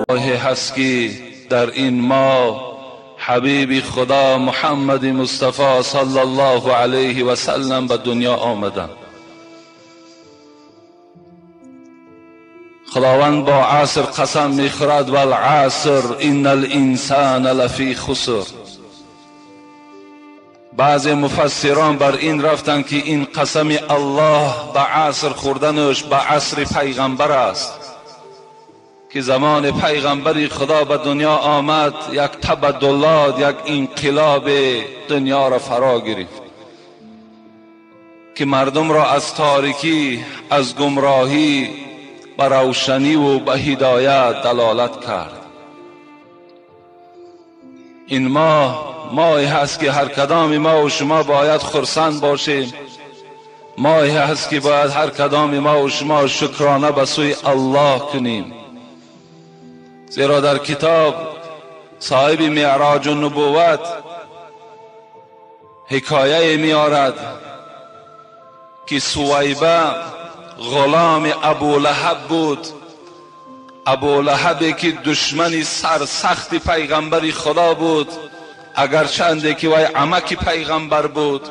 ماهی هست که در این ماه حبیب خدا محمد مصطفی صلی الله علیه و سلم به دنیا آمدند. خداوند با عصر قسم میخورد والعصر ان الانسان لفی خسر. بعض مفسران بر این رفتند که این قسم الله به عصر خوردنش به عصر پیغمبر است که زمان پیغمبری خدا به دنیا آمد یک تبدلات، یک انقلاب دنیا را فرا گرفت که مردم را از تاریکی، از گمراهی به روشنی و به هدایت دلالت کرد. این ماهی هست که هر کدام ما و شما باید خرسند باشیم. ماهی هست که باید هر کدام ما و شما شکرانه به سوی الله کنیم، زیرا در کتاب صاحب معراج النبوت حکایه می آورد که سویبه غلام ابو لهب بود. ابو لهبی که دشمن سرسخت پیغمبر خدا بود، اگرچند که وی عمک پیغمبر بود.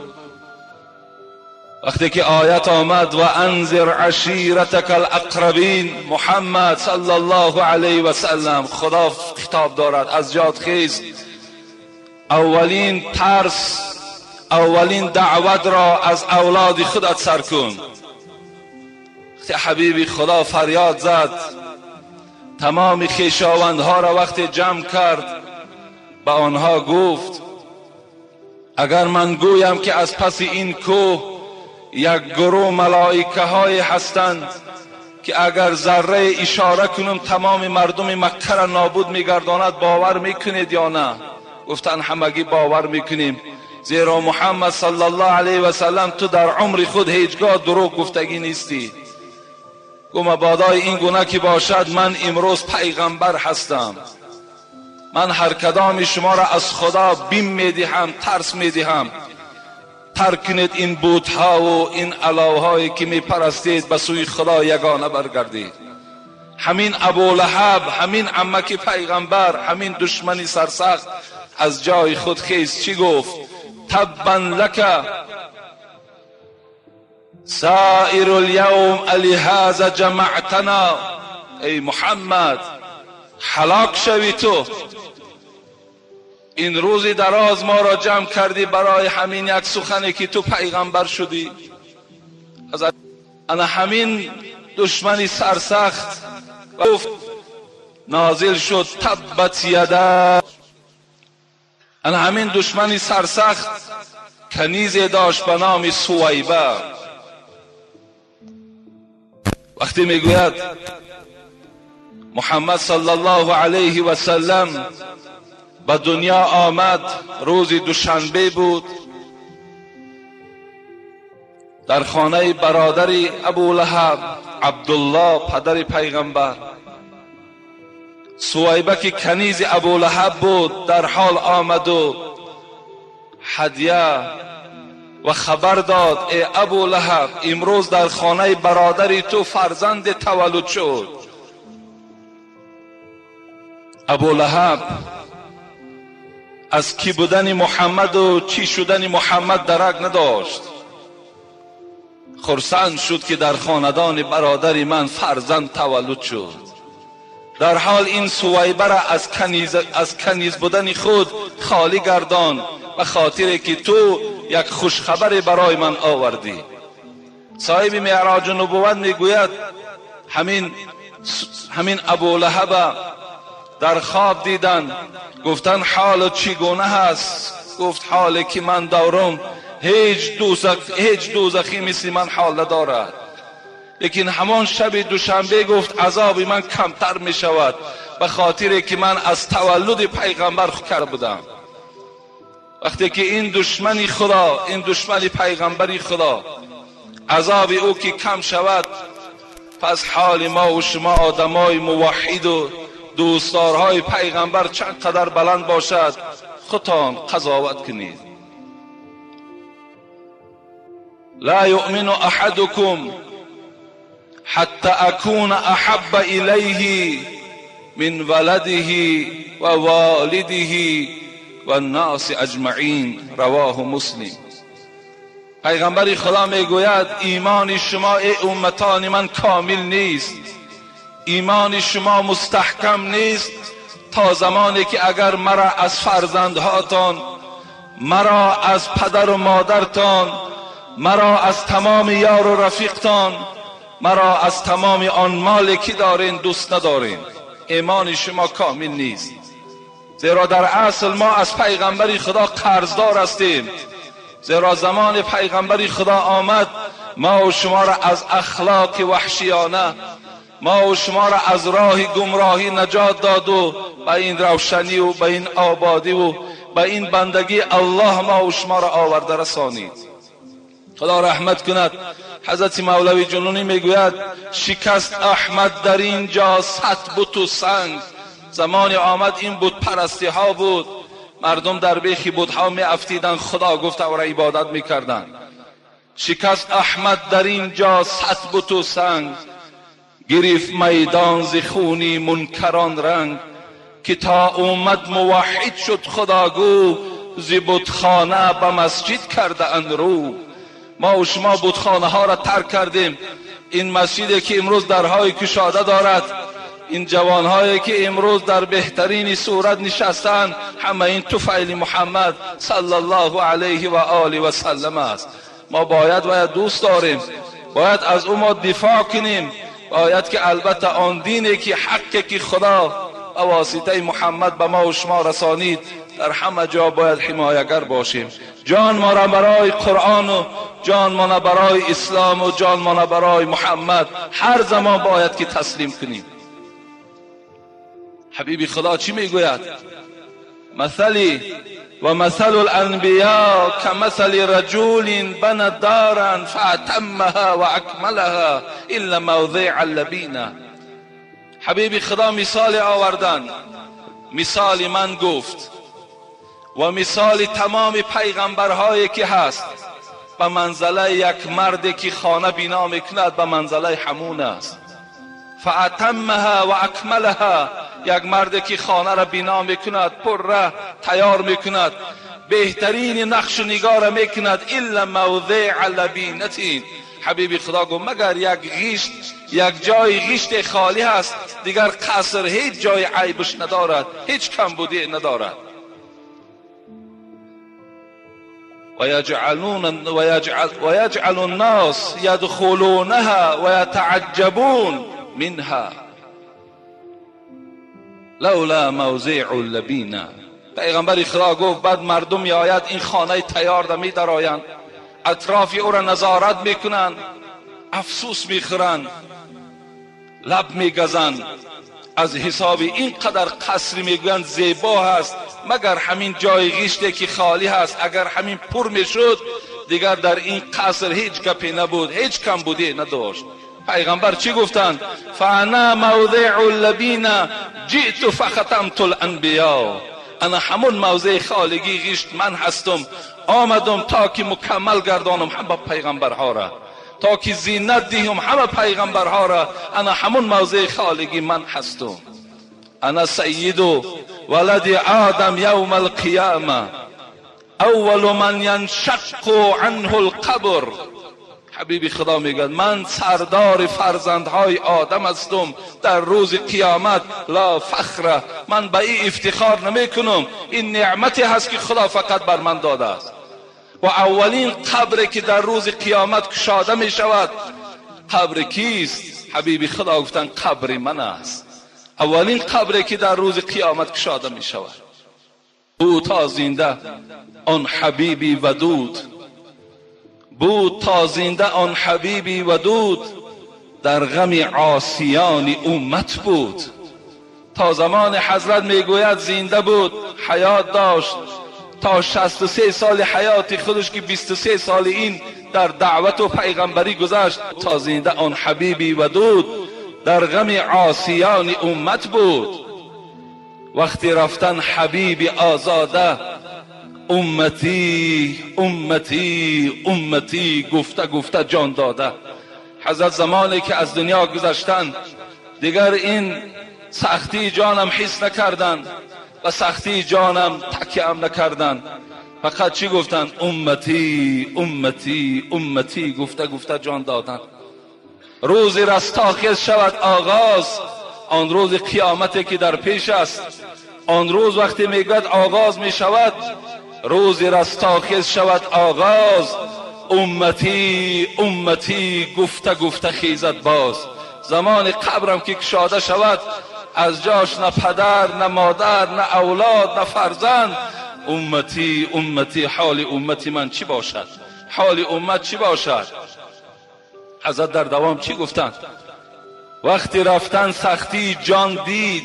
وقتی که آیت آمد و انذر عشیرتک الاقربین، محمد صلی الله علیه و سلم خدا خطاب دارد، از جات خیز، اولین ترس، اولین دعوت را از اولاد خودت سر کن. وقتی حبیب خدا فریاد زد، تمام خویشاوندها را وقتی جمع کرد به آنها گفت اگر من گویم که از پس این کوه یک گروه ملائکه های هستند که اگر ذره اشاره کنم تمام مردم مکه را نابود میگرداند، باور میکنید یا نه؟ گفتن همگی باور میکنیم، زیرا محمد صلی الله علیه و سلم تو در عمر خود هیچگاه دروغ گفتگی نیستی. گو مبادای این گونه که باشد، من امروز پیغمبر هستم، من هر کدام شما را از خدا بیم میدهم، ترس میدهم، ترک کنید این بت‌ها و این اله‌هایی که میپرستید، به سوی خدا یگانه برگردید. همین ابو لهب، همین عمک پیغمبر، همین دشمنی سرسخت از جای خود خیز چی گفت؟ تبا لک سائر اليوم لهذا جمعتنا. ای محمد هلاک شوی تو، این روزی دراز ما را جمع کردی برای همین یک سخنی که تو پیغمبر شدی. انا همین دشمنی سرسخت گفت، نازل شد تبت یدا. انا همین دشمنی سرسخت کنیزی داشت به نام سویبه. وقتی میگوید محمد صلی الله علیه و سلم به دنیا آمد، روز دوشنبه بود، در خانه برادر ابو لهب عبدالله پدر پیغمبر. سویبه که کنیز ابو لهب بود در حال آمد و هدیه و خبر داد ای ابو لهب، امروز در خانه برادری تو فرزند تولد شد. ابو لهب از کی بودن محمد و چی شدن محمد درک نداشت. خرسند شد که در خاندان برادر من فرزند تولد شد. در حال این سویبه را از کنیز بودن خود خالی گردان، به خاطر که تو یک خوش خبر برای من آوردی. صاحب معراج النبوت میگوید همین ابو لهب در خواب دیدن، گفتن حال چگونه هست؟ گفت حالی که من دارم هیچ دوزخی مثل من حال ندارد. لیکن همان شب دوشنبه گفت عذاب من کمتر می شود، به خاطر که من از تولد پیغمبر کرده بودم. وقتی که این دشمنی خدا، این دشمنی پیغمبری خدا، عذاب او که کم شود، پس حال ما و شما آدمای موحد و دوستدارهای پیغمبر چند قدر بلند باشد، خودتان قضاوت کنید. لا یؤمن احدکم حتی اکون احب الیه من ولده و والده و الناس اجمعین. رواه مسلم. پیغمبر خدا میگوید ایمان شما ای امتان من کامل نیست، ایمان شما مستحکم نیست تا زمانی که اگر مرا از فرزندهاتان، مرا از پدر و مادرتان، مرا از تمام یار و رفیقتان، مرا از تمام آن مالی که دارین دوست ندارین، ایمان شما کامل نیست. زیرا در اصل ما از پیغمبر خدا قرضدار هستیم، زیرا زمان پیغمبر خدا آمد ما و شما را از اخلاق وحشیانه، ما و شما را از راه گمراهی نجات داد و به این روشنی و به این آبادی و به این بندگی الله ما و شما را آورده رسانید. خدا رحمت کند. حضرت مولوی جنونی میگوید شکست احمد در اینجا صد بت و سنگ. زمان آمد این بت پرستی ها بود، مردم در بیخ بت ها می افتیدن، خدا گفت و را عبادت میکردن. شکست احمد در اینجا صد بت و سنگ، گرفت میدان ز خونی منکران رنگ. که تا اومد موحد شد خداگو، ز بتخانه به مسجد کرده اند رو. ما و شما بتخانه ها را ترک کردیم. این مسجدی که امروز درهای کشاده دارد، این جوانهایی که امروز در بهترین صورت نشستند، همه این طفیل محمد صلی الله علیه و آله و سلم است. ما باید دوست داریم، باید از او ما دفاع کنیم، باید که البته آن دینی که حقی که خدا به واسطه محمد به ما و شما رسانید در همه جا باید حمایتگر باشیم. جان ما را برای قرآن و جان ما را برای اسلام و جان ما را برای محمد هر زمان باید که تسلیم کنیم. حبیب خدا چی میگوید؟ مثلی و مثل الانبیاء کمثل رجل بنى دارا فاتمها و اکملها الا موضع اللبینه. حبیب خدا مثال آوردن، مثال من گفت و مثال تمام پیغمبرهایی که هست به منزله یک مردی که خانه بنا میکند به منزله همون است. فاتمها و اکملها، یک مردی که خانه را بنا میکند، پر تیار میکند، بهترین نقش و نگار میکند، الا موضع لبینه. حبیب خدا گفت مگر یک غیشت، یک جای غیشت خالی هست، دیگر قصر هیچ جای عیبش ندارد، هیچ کمبودی ندارد. ويجعل الناس يدخلونها ويتعجبون منها لولا موضع اللبینه. پیغمبر خدا گفت بعد مردم میآید این خانه تیار را میدرآیند، اطراف او را نظارت میکنند، افسوس میخورند، لب میگزند از حساب اینقدر قصر میگویند زیبا هست، مگر همین جای غیشتی که خالی هست اگر همین پر میشد دیگر در این قصر هیچ گپی نبود، هیچ کمبودی نداشت. پیغمبر چی گفتند؟ فانا موضع اللبینه جئت فختمت الانبیاء. انا همون موضع خالگی غیشت من هستم، آمدم تا که مکمل گردانم همه پیغمبرها را، تا که زینت دهم همه پیغمبرها را. انا همون موضع خالگی من هستم. انا سید ولد آدم یوم القیامه اول من ینشق عنه القبر. حبیب خدا میگه من سردار فرزندهای آدم هستم در روز قیامت. لا فخر، من به این افتخار نمی کنم، این نعمتی هست که خدا فقط بر من داده است. و اولین قبری که در روز قیامت کشاده می شود قبر کیست؟ حبیب خدا گفتن قبر من است. اولین قبری که در روز قیامت کشاده می شود بود تا زنده آن حبیبی ودود، بود تا زنده آن حبیبی ودود، در غم عاصیان امت بود. تا زمان حضرت میگوید زنده بود، حیات داشت، تا 63 سال حیات خودش که 23 سال این در دعوت و پیغمبری گذشت، تا زنده آن حبیبی ودود در غم عاصیان امت بود. وقتی رفتن حبیب آزاده امتی امتی امتی گفته جان داده. حضرت زمانی که از دنیا گذشتند دیگر این سختی جانم حس نکردند و سختی جانم تکیه‌ام نکردند. فقط چی گفتند؟ امتی امتی امتی گفته جان دادند. روزی رستاخیز شود آغاز، آن روز قیامتی که در پیش است. آن روز وقتی میگوید آغاز می شود، روزی رستاخیز شود آغاز. امتی امتی گفته خیزد باز. زمان قبرم که کشاده شود، از جاش نه پدر نه مادر نه اولاد نه فرزند. امتی امتی حال امتی من چی باشد؟ حال امت چی باشد؟ حضرت در دوام چی گفتند؟ وقتی رفتن سختی جان دید،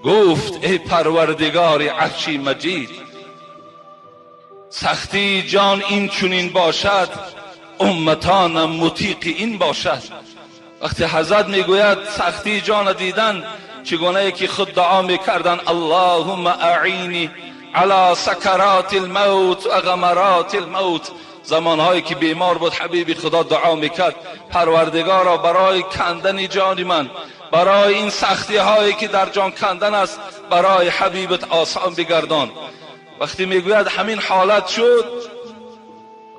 گفت ای پروردگار عرشی مجید. سختی جان این چنین باشد، امتانم مطیق این باشد. وقتی حضرت میگوید سختی جان دیدن، چگونه که خود دعا میکردن اللهم اعینی علی سکرات الموت و غمرات الموت. زمانهایی که بیمار بود حبیب خدا دعا میکرد پروردگارا برای کندن جان من، برای این سختی هایی که در جان کندن است، برای حبیبت آسان بگردان. وقتی میگوید همین حالت شد،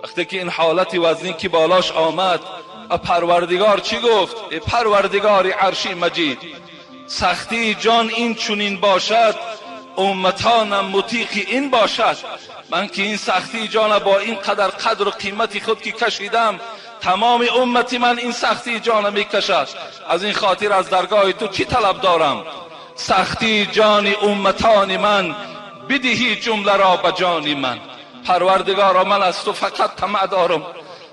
وقتی که این حالت وزنی که بالاش آمد، پروردگار چی گفت؟ پروردگار عرشی مجید، سختی جان این چنین باشد، امتانم مطیق این باشد. من که این سختی جان با این قدر و قیمتی خود که کشیدم، تمام امتی من این سختی جان می کشد. از این خاطر از درگاه تو چی طلب دارم؟ سختی جان امتان من، بدهی جمله را به جان من. پروردگارا من از تو فقط طمع دارم،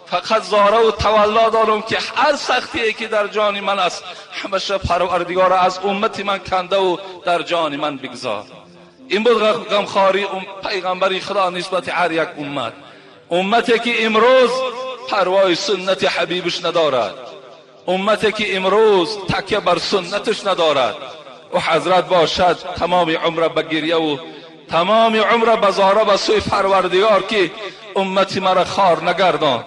فقط زاره و تولا دارم که هر سختی که در جان من است، همیشه پروردگارا از امتی من کنده و در جان من بگذار. این بود غمخواری پیغمبر خدا نسبت هر یک امت. امتی که امروز پروای سنت حبیبش ندارد، امتی که امروز تکیه بر سنتش ندارد، و حضرت باشد تمام عمر به گریه و تمام عمر به زاره به سوی پروردگار که امتی مرا خار نگردان،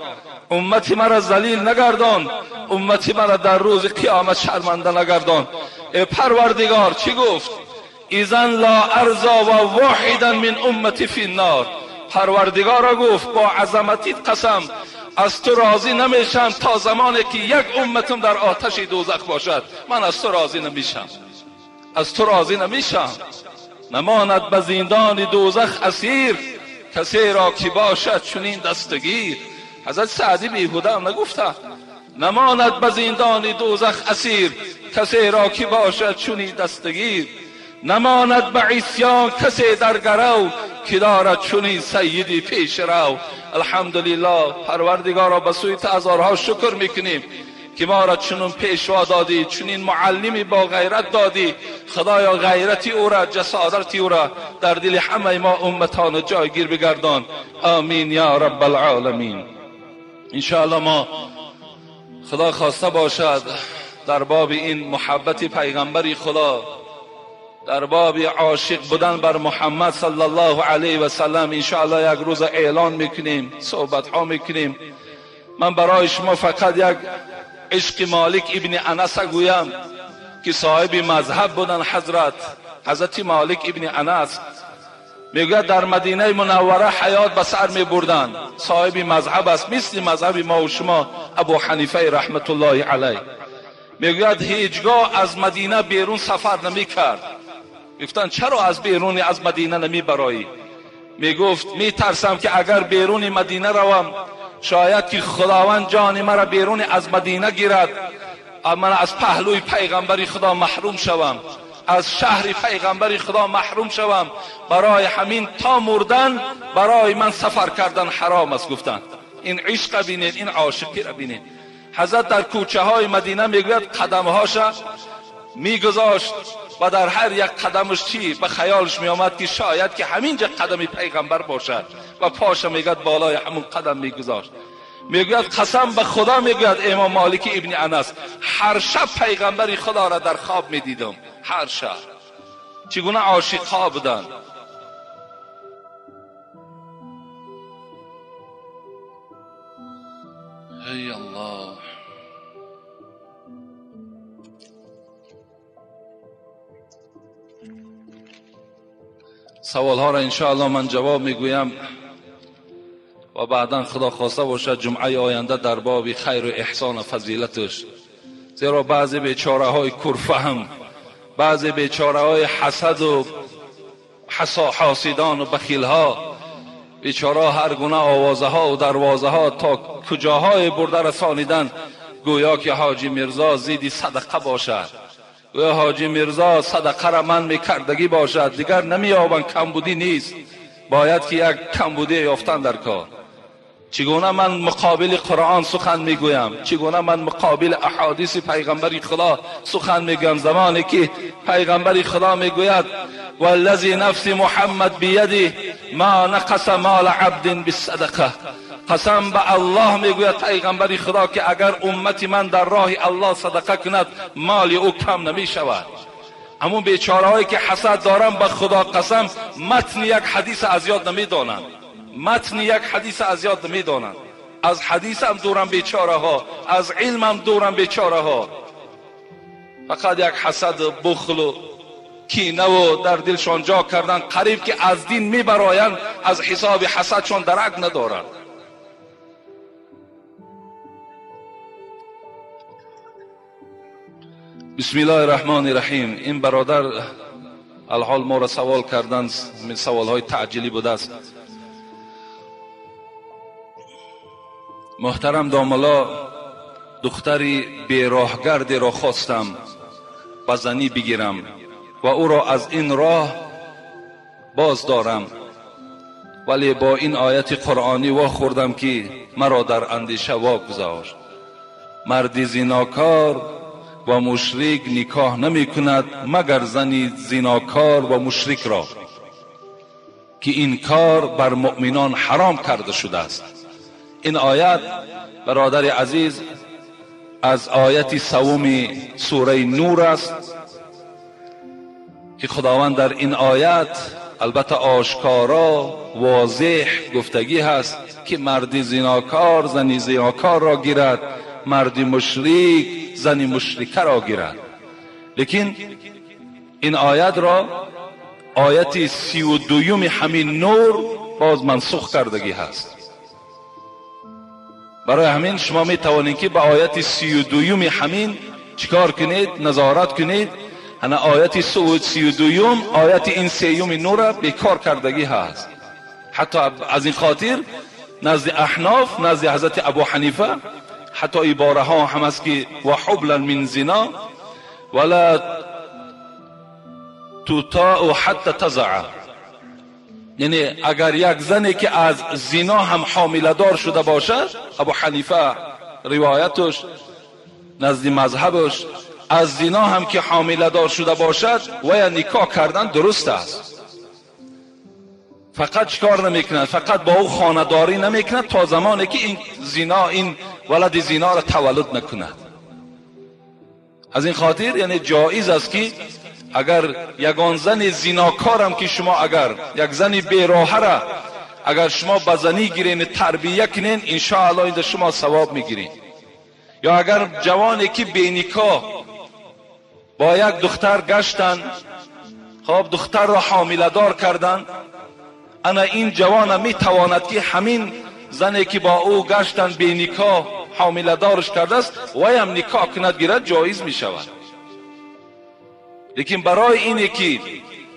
امتی مرا ذلیل نگردان، امتی مرا در روز قیامت شرمنده نگردان. ای پروردگار چی گفت؟ اذن لا ارضا و واحدا من امتی فی النار. پروردگار گفت با عظمتیت قسم، از تو راضی نمیشم تا زمانی که یک امتم در آتش دوزخ باشد. من از تو راضی نمیشم، از تو راضی نمیشم. نماند به زندان دوزخ اسیر، کسی را که باشد چنین دستگیر. حضرت سعدی بیهوده هم نگفته نماند به زندان دوزخ اسیر، کسی را که باشد چنین دستگیر. نماند به عصیان کسی در گرو، که دارد چنین سیدی پیش رو. الحمدلله پروردگارا به سوی هزارها شکر میکنیم که ما را چنین پیشوا دادی، چنین معلمی با غیرت دادی. خدایا غیرتی او را، جسارتی او را در دل همه ما امتان جایگیر بگردان. آمین یا رب العالمین. انشاءالله ما خدا خواسته باشد در باب این محبت پیغمبری خدا، در باب عاشق بودن بر محمد صلی الله علیه و سلم انشاءالله یک روز اعلان میکنیم، صحبت ها میکنیم. من برای شما فقط یک عشق مالک ابن انس گویم که صاحب مذهب بودن. حضرت مالک ابن انس میگه در مدینه منوره حیات به سر میبردن، صاحب مذهب است، مثل مذهب ما و شما ابو حنیفه رحمت الله علیه. میگه هیچگاه از مدینه بیرون سفر نمیکرد. گفتن چرا از بیرون از مدینه نمیبرایی؟ میگفت میترسم که اگر بیرون مدینه روم، شاید که خداوند جان مرا بیرون از مدینه گیرد، من از پهلوی پیغمبری خدا محروم شوم، از شهر پیغمبری خدا محروم شوم. برای همین تا مردن برای من سفر کردن حرام است. گفتن این عشق بینید، این عاشقی را بینید. حضرت در کوچه های مدینه میگوید قدمهاش میگذاشت و در هر یک قدمش چی به خیالش میآمد که شاید که همینجا قدم پیغمبر باشد و پاش میگوید بالای همون قدم میگذاشت. میگوید قسم به خدا، میگوید امام مالک ابن انس، هر شب پیغمبری خدا را در خواب میدیدم، هر شب. چگونه عاشق ها بودن. ای الله. سوال ها را انشاءالله من جواب میگویم و بعدا خدا خواسته باشد جمعه آینده در باب خیر و احسان و فضیلتش. زیرا بعضی بیچاره های کرفهم، بعضی بیچاره های حسد و حاسدان و بخیل ها، بیچاره هر گونه آوازه ها و دروازه ها تا کجاهای برده رسانیدن، گویا که حاجی میرزا زیدی صدقه باشد، گویا حاجی میرزا صدقه را من میکردگی باشد، دیگر نمیابن، کمبودی نیست، باید که یک کمبودی یافتن در کار. چگونه من مقابل قرآن سخن میگویم، چگونه من مقابل احادیث پیغمبر خدا سخن میگویم، زمانی که پیغمبر خدا میگوید والذی نفس محمد بیده ما نقص مال عبد بالصدقه، قسم به الله میگوید پیغمبر خدا که اگر امتی من در راه الله صدقه کند مال او کم نمی شود. همون بیچاره هایی که حسد دارن به خدا قسم متن یک حدیث از یاد نمیدانند، متن یک حدیث از یاد نمیدانند، از حدیث هم دورن بیچاره ها، از علم هم دورن بیچاره ها، فقط یک حسد و بخل و کینه و در دلشان جا کردن، قریب که از دین میبرایند، از حساب حسدشان درک ندارند. بسم الله الرحمن الرحیم. این برادر الحال ما را سوال کردن، سوال های تعجیلی بوده است. محترم داملا، دختری بیراهگردی را خواستم به زنی بگیرم و او را از این راه باز دارم، ولی با این آیت قرآنی وا خوردم که مرا در اندیشه واگذاشت. مرد زیناکار و مشرک نکاح نمی کند مگر زنی زیناکار و مشرک را، که این کار بر مؤمنان حرام کرده شده است. این آیت برادر عزیز از آیت سوم سوره نور است که خداوند در این آیت البته آشکارا واضح گفتگی هست که مرد زیناکار زنی زیناکار را گیرد، مرد مشرک زنی مشرکه را گیرد. لیکن این آیت را آیت 32 همین نور باز منسوخ کردگی هست. برای همین شما می توانید که به آیت 32 همین چیکار کنید، نظارت کنید. انا آیت 32 آیت این 3 نور را بیکار کردگی هست. حتی از این خاطر نزد احناف، نزد حضرت ابو حنیفه، حتی عباره ها هم است که و حبلا من زنا ولا تطاع حتی تضع، یعنی اگر یک زنی که از زنا هم حامله دار شده باشد، ابو حنیفه روایتش نزد مذهبش از زنا هم که حامله دار شده باشد و یا نکاح کردن درست است، فقط چیکار نمیکند، فقط با او خانه‌داری نمیکند تا زمانی که این زنا، این ولد زنا را تولد نکند. از این خاطر یعنی جایز است که اگر یگان زن زناکار هم که شما اگر یک زن بیراه را اگر شما به زنی گیرین تربیه کنین، ان شاء الله این شما ثواب میگیرین. یا اگر جوانی که بینکاح با یک دختر گشتن، خب دختر را حامله دار کردن، انا این جوان میتواند که همین زنی که با او گشتن بینکاح حامله دارش کرده است و هم نکاح کند گیرد، جایز می شود. لیکن برای اینه که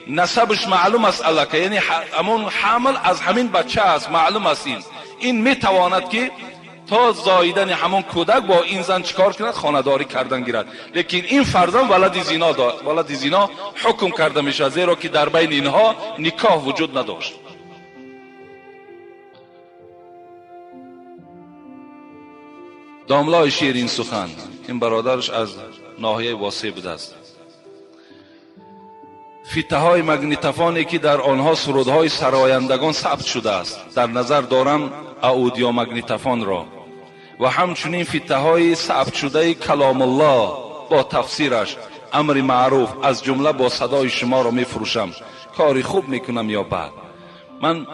نسبش معلوم است الکه، یعنی همون حامل از همین بچه است، معلوم است این میتواند که تا زاییدن همون کودک با این زن چیکار کند، خانه‌داری کردن گیرد. لیکن این فرزند ولد زنا حکم کرده میشه، زیرا که در بین اینها نکاح وجود نداشت. داملای شیرین سخن، این برادرش از ناحیه واسع بوده است. فیته های مگنیتوفانی که در آنها سرودهای سرایندگان ثبت شده است، در نظر دارم اودیو مگنیتوفون را، و همچنین فیته های ثبت شده کلام الله با تفسیرش، امر معروف از جمله با صدای شما را می فروشم. کاری خوب میکنم یا بد؟ من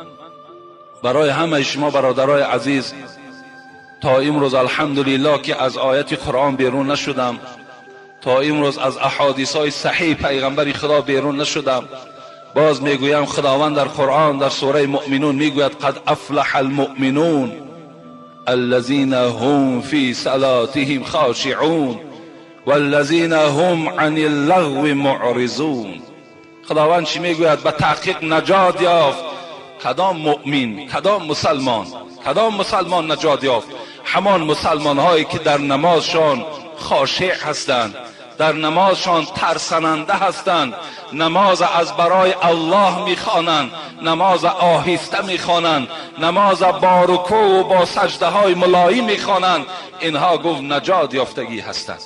برای همه شما برادرای عزیز تا امروز الحمدلله که از آیت قرآن بیرون نشدم، تا امروز از احادیث های صحیح پیغمبر خدا بیرون نشدم، باز میگویم خداوند در قرآن در سوره مؤمنون میگوید قد افلح المؤمنون الذين هم في صلاتهم خاشعون والذين هم عن اللغو معرضون. خداوند چی میگوید؟ به تحقیق نجات یافت کدام مؤمن، کدام مسلمان نجات یافت؟ همان مسلمان هایی که در نمازشان خاشع هستند، در نمازشان ترسننده هستند، نماز از برای الله میخوانند، نماز آهسته میخوانند، نماز با رکوع و با سجده های ملایم میخوانند. اینها گفت نجات یافتگی هستند.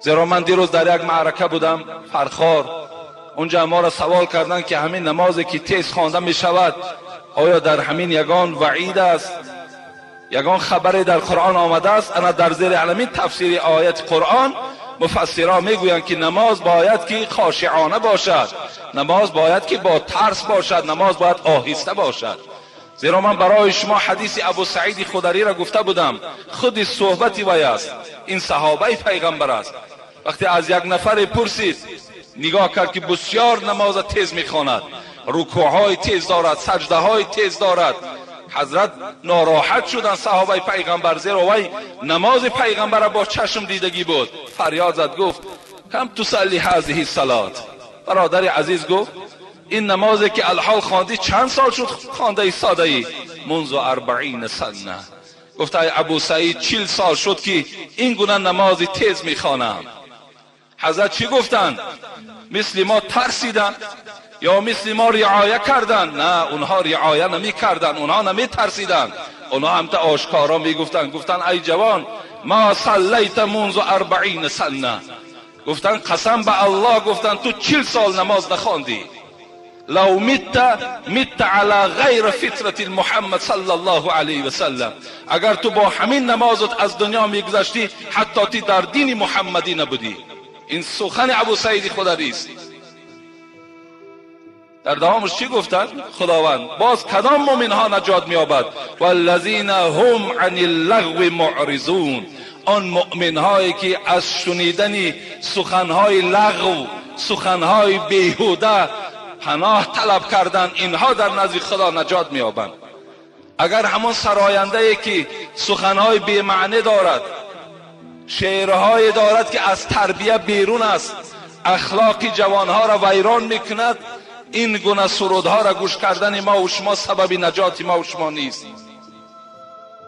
زیرا من دیروز در یک معرکه بودم فرخار، اونجا ما را سوال کردند که همین نمازی که تیز خوانده می شود آیا در همین یگان وعید است، یگان خبری در قرآن آمده است؟ انا در زیر علمین تفسیر آیت قرآن مفسران میگویند که نماز باید که خاشعانه باشد، نماز باید که با ترس باشد، نماز باید آهسته باشد. زیرا من برای شما حدیث ابو سعید خدری را گفته بودم، خود صحبتی وی است، این صحابه پیغمبر است. وقتی از یک نفر پرسید، نگاه کرد که بسیار نماز تیز میخواند، رکوعهای تیز دارد، سجده های تیز دارد. حضرت ناراحت شدند صحابه پیغمبر، زیرا وی نماز پیغمبر را با چشم دیدگی بود. فریاد زد گفت کم تصلی هذه الصلات. برادر عزیز گفت این نمازی که الحال خواندی چند سال شد خوانده ایستاده ای؟ منذ 40 سنه. گفت ای ابو سعید 40 سال شد که این گونه نماز تیز میخوانم. حضرت چی گفتند؟ مثل ما ترسیدن یا مثل ما رعایه کردن؟ نه، اونها رعایه نمی کردن، اونها نمی ترسیدن، اونها هم تا آشکارا می گفتن ای جوان ما صلیت منذ 40 سنه. گفتن قسم به الله، گفتن تو 40 سال نماز نخواندی. لو مت على غیر فطرت محمد صلی الله علیه و سلم. اگر تو با همین نمازت از دنیا میگذشتی حتی تی در دین محمدی نبودی. این سخن ابو سعید خدری است. در دوامش چی گفتن؟ خداوند باز کدام مومن ها نجات می‌یابد؟ والذین هم عن اللغو معرضون. آن مؤمن هایی که از شنیدن سخنهای لغو، سخنهای بیهوده پناه طلب کردن، اینها در نزد خدا نجات می‌یابند. اگر همون سراینده ای که سخنهای بی معنی دارد، شعرهای دارد که از تربیه بیرون است، اخلاق جوانها را ویران میکند، این گونه سرودها را گوش کردن ما و شما سبب نجات ما و شما نیست.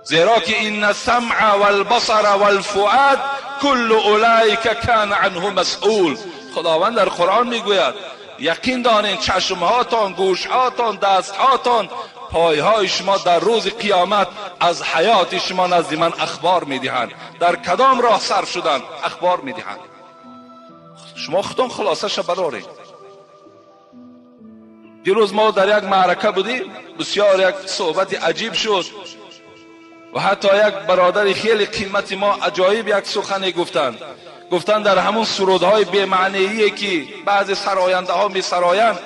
زیرا که این السمع والبصر والفؤاد كل اولئک کان عنه مسئول. خداوند در قرآن میگوید یقین دانین چشمهاتان، گوشهاتان، دستهاتان، پایهای شما در روز قیامت از حیات شما نزد من اخبار میدهند. در کدام راه سر شدن اخبار میدهند. شما خودتون خلاصه شو بدارید. دیروز ما در یک معرکه بودیم، بسیار یک صحبت عجیب شد و حتی یک برادر خیلی قیمتی ما عجایب یک سخنی گفتن در همون سرودهای بی‌معنیی که بعضی سراینده ها می سرایند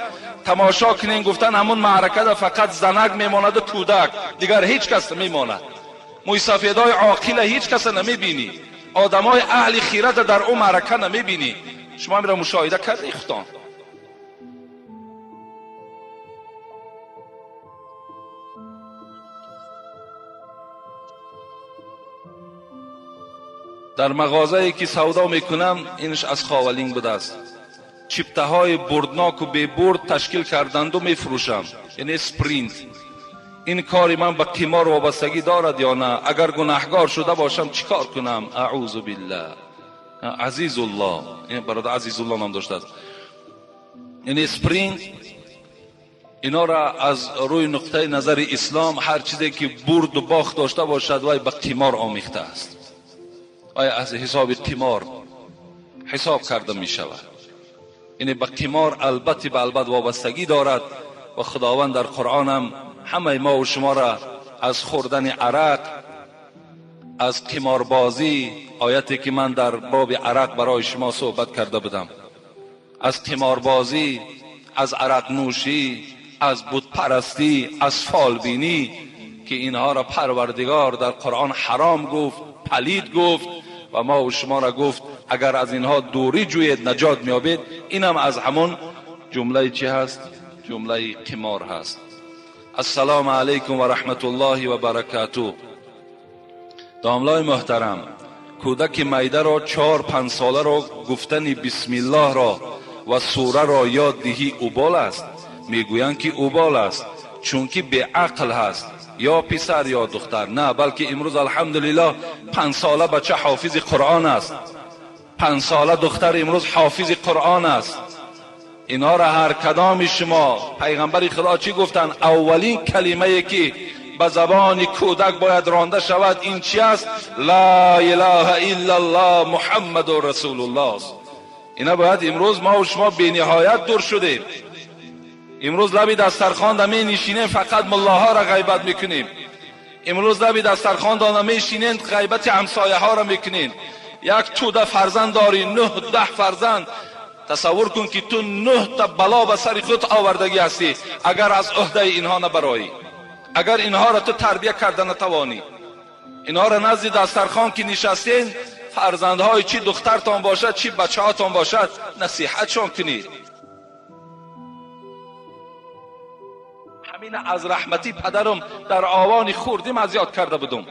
تماشا کنین. گفتن همون معرکه در فقط زنک میماند و تودک، دیگر هیچ کس نمیماند. موی سفیدای عاقل هیچ کس نمیبینی، آدمای اهل خیرت در اون معرکه نمیبینی. شما میرا مشاهده کردی خودتان. در مغازه‌ای که سودا میکنم اینش از خاولین بوده است. چپته های بردناک و بی برد تشکیل کردند و میفروشم، یعنی اسپرینت. این کاری من به قمار وابستگی دارد یا نه؟ اگر گناهکار شده باشم چیکار کنم؟ اعوذ بالله. عزیز الله، این برادر عزیز الله نام داشته است. یعنی اسپرینت اینا را از روی نقطه نظر اسلام هر چیزی که برد و باخت داشته باشد وای به قمار آمیخته است. آیا از حساب قمار حساب کرده می شود؟ یعنی به قمار البته به البته وابستگی دارد و خداوند در قرآن هم همه ما و شما را از خوردن عرق، از قماربازی، آیتی که من در باب عرق برای شما صحبت کرده بودم، از قماربازی، از عرق نوشی، از بت پرستی، از فالبینی که اینها را پروردگار در قرآن حرام گفت، پلید گفت و ما و شما را گفت اگر از اینها دوری جوید نجات میابید. اینم از همون جمله چی هست؟ جمله قمار هست. السلام علیکم و رحمت الله و برکاته. داملای محترم، کودک میده را 4-5 ساله را گفتن بسم الله را و سوره را یاد دهی اوبال است. میگویند که اوبال است چون که به عقل هست، یا پسر یا دختر. نه، بلکه امروز الحمدلله 5 ساله بچه حافظ قرآن است، 5 ساله دختر امروز حافظ قرآن است. اینا را هر کدام شما، پیغمبر خدا چی گفتن؟ اولین کلمه که به زبان کودک باید رانده شود این چی است؟ لا اله الا الله محمد رسول الله است. اینا باید امروز ما و شما به نهایت دور شدیم. امروز لبی دسترخوان دمی نشینیم فقط ملاها را غیبت میکنیم. امروز لبی دسترخوان دمی نشینیم غیبت همسایه ها را میکنیم. یک توده فرزند داری، 9-10 فرزند. تصور کن که تو 9 تا بلا به سر خود آوردگی هستی اگر از عهده اینها نبرایی، اگر اینها را تو تربیت کرده نتوانی. اینها را نزد دسترخوان که نشستین، فرزندهای چی دخترتان باشد چی بچه هاتان باشد، نصیحتشان کنید. همین از رحمتی پدرم در آوان خوردیم از یاد کرده بودم.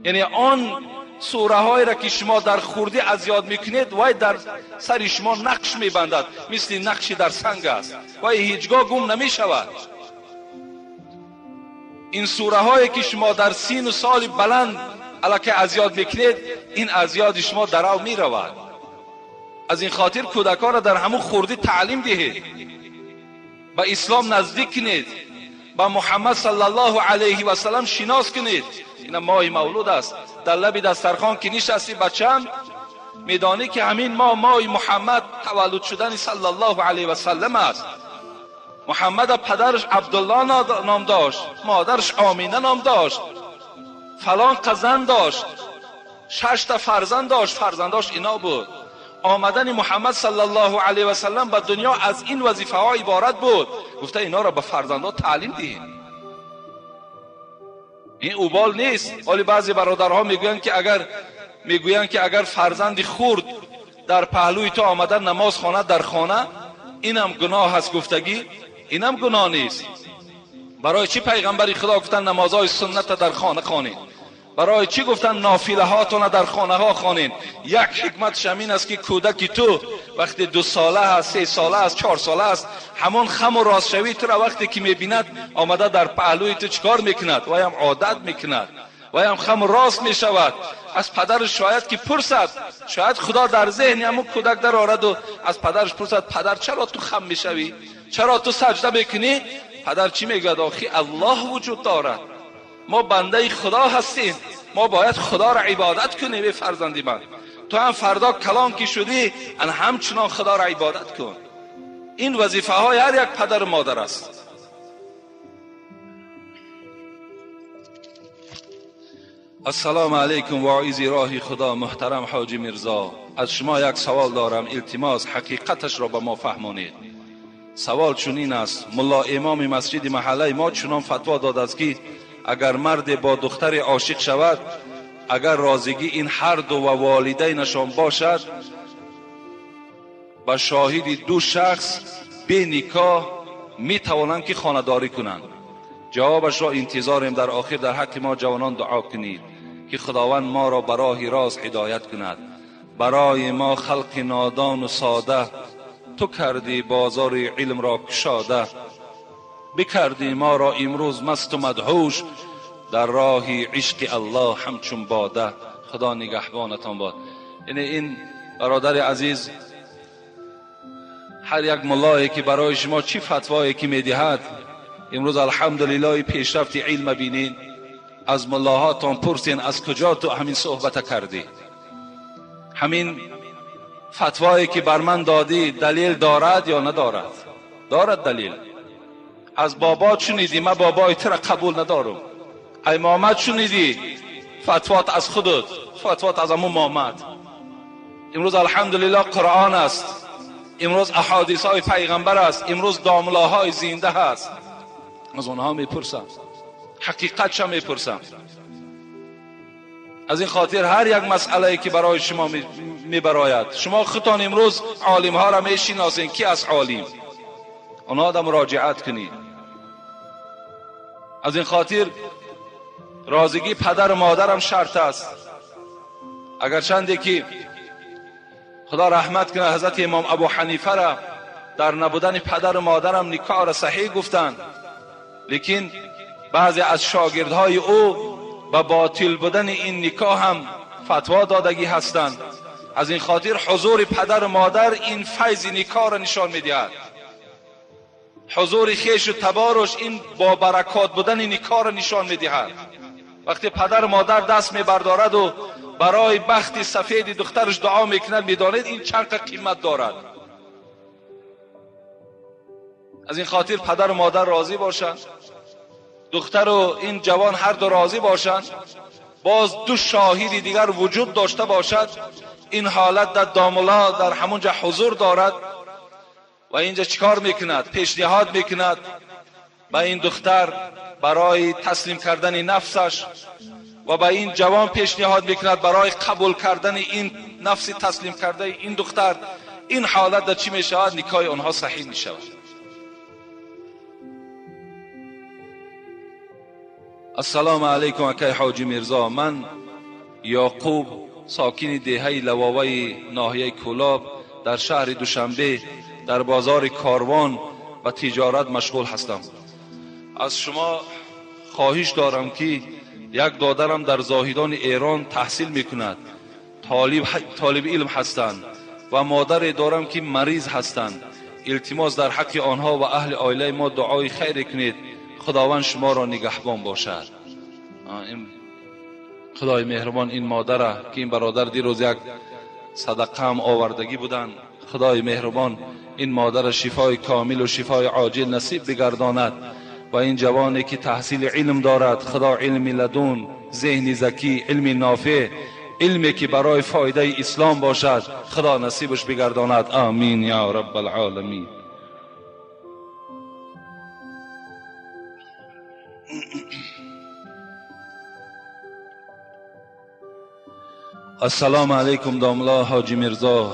یعنی آن سوره های را که شما در خوردی از یاد میکنید وای در سر شما نقش میبندد، مثل نقشی در سنگ است، وای هیچگاه گم نمیشود. این سوره هایی که شما در سین و سال بلند الکی از یاد میکنید، این از یاد شما در او میرود. از این خاطر کودکان را در همون خوردی تعلیم دهید، به اسلام نزدیک کنید، با محمد صلی الله علیه و سلم شناس کنید. این ماه مولود است. در لب دسترخوان که نشستی بچم، میدانی که همین ماه محمد تولد شدن صلی الله علیه و سلم است. محمد پدرش عبدالله نام داشت، مادرش آمینه نام داشت، فلان قزن داشت، 6 تا فرزند داشت، فرزنداش اینا بود. آمدن محمد صلی الله علیه و سلم به دنیا از این وظیفه ها عبارت بود. گفته اینا را به فرزندها تعلیم دهید. این اوبال نیست. ولی بعضی برادرها میگویند که اگر فرزند خورد در پهلوی تو آمدن نماز خانه در خانه، اینم گناه هست. گفتگی اینم گناه نیست. برای چی پیغمبر خدا گفتن نمازهای سنت در خانه خوانید؟ برای چی گفتن نافله هاتون در خانه ها خوانید؟ یک حکمتش همین است که کودکی تو وقتی 2 ساله است، 3 ساله است، 4 ساله است، همون خم و راست شوی تو را وقتی که میبیند آمده در پهلوی تو چیکار میکند؟ و هم عادت میکند و هم خم و راست میشود. از پدرش شاید که پرسد، شاید خدا در ذهن همون کودک در آورد و از پدرش پرسد پدر چرا تو خم میشوی؟ چرا تو سجده میکنی؟ پدر چی میگوید؟ آخی الله وجود دارد، ما بنده خدا هستیم، ما باید خدا را عبادت کنیم. به فرزندی من تو هم فردا کلان که شدی ان همچنان خدا را عبادت کن. این وظیفه های هر یک پدر و مادر است. السلام علیکم واعظی راه خدا محترم حاجی میرزا، از شما یک سوال دارم، التماس حقیقتش را به ما فهمانید. سوال چنین است: ملا امام مسجد محله ما چنان فتوا داده است که اگر مرد با دختر عاشق شود، اگر رازگی این هر دو و والدینشان باشد، با شاهد 2 شخص به نکاح می توانند که خانه‌داری کنند. جوابش را انتظاریم. در آخر در حق ما جوانان دعا کنید که خداوند ما را به راه راست هدایت کند. برای ما خلق نادان و ساده تو کردی بازار علم را کشاده، بکردی ما را امروز مست و مدهوش در راه عشق الله همچون باده. خدا نگهبانتان باد. یعنی این برادر عزیز، هر یک ملایی که برای شما چی فتوایی که میدهد، امروز الحمدلله پیشرفت علم بینین، از ملاهاتان پرسین از کجا تو همین صحبت کردی، همین فتوایی که بر من دادی دلیل دارد یا ندارد؟ دارد دلیل. از بابا شنیدی؟ من بابای تو را قبول ندارم. ای محمد شنیدی؟ فتوات از خودت، فتوات از امون محمد. امروز الحمدلله قرآن است، امروز احادیث های پیغمبر است، امروز داملاهای زنده هست. از اونها میپرسم، حقیقتش میپرسم. از این خاطر هر یک مسئله که برای شما میبراید، شما خودتان امروز عالم ها را میشناسین. کی از عالم؟ اونها را مراجعت کنید. از این خاطر رازگی پدر و مادرم شرط است. اگرچند که خدا رحمت کنه حضرت امام ابو حنیفه را در نبودن پدر و مادرم نکاح را صحیح گفتند، لیکن بعضی از شاگردهای او با باطل بودن این نکاح هم فتوا دادگی هستند. از این خاطر حضور پدر و مادر این فیض نکاح را نشان می‌دهد. حضور خیش و تبارش این با برکات بودن نکاح را نشان می‌دهد. وقتی پدر و مادر دست می‌بردارد و برای بخت سفید دخترش دعا میکند، میدانید این چقدر قیمت دارد. از این خاطر پدر و مادر راضی باشند، دختر و این جوان هر دو راضی باشند، باز دو شاهدی دیگر وجود داشته باشد. این حالت در داملا در همونجا حضور دارد و اینجا چیکار میکند؟ پیشنهاد میکند با این دختر برای تسلیم کردن نفسش و با این جوان پیشنهاد میکند برای قبول کردن این نفس تسلیم کرده این دختر. این حالت در چی میشود؟ نکاح آنها صحیح میشود. السلام علیکم اکای حاجی میرزا، من یعقوب ساکن دهه لواوی ناحیه کولاب در شهر دوشنبه در بازار کاروان و تجارت مشغول هستم. از شما خواهش دارم که یک دادرم در زاهدان ایران تحصیل میکند، طالب علم هستند و مادر دارم که مریض هستند. التماس در حق آنها و اهل عائله ما دعای خیر کنید. خداوند شما را نگهبان باشد. خدای مهربان این مادر که این برادر دیروز یک صدقه هم آوردگی بودند، خدای مهربان این مادر شفای کامل و شفای عاجل نصیب بگرداند و این جوانی که تحصیل علم دارد خدا علم لدون، ذهن ذکی، علم نافع، علمی که برای فایده اسلام باشد خدا نصیبش بگرداند. آمین یا رب العالمین. السلام علیکم داملا حاجی میرزا،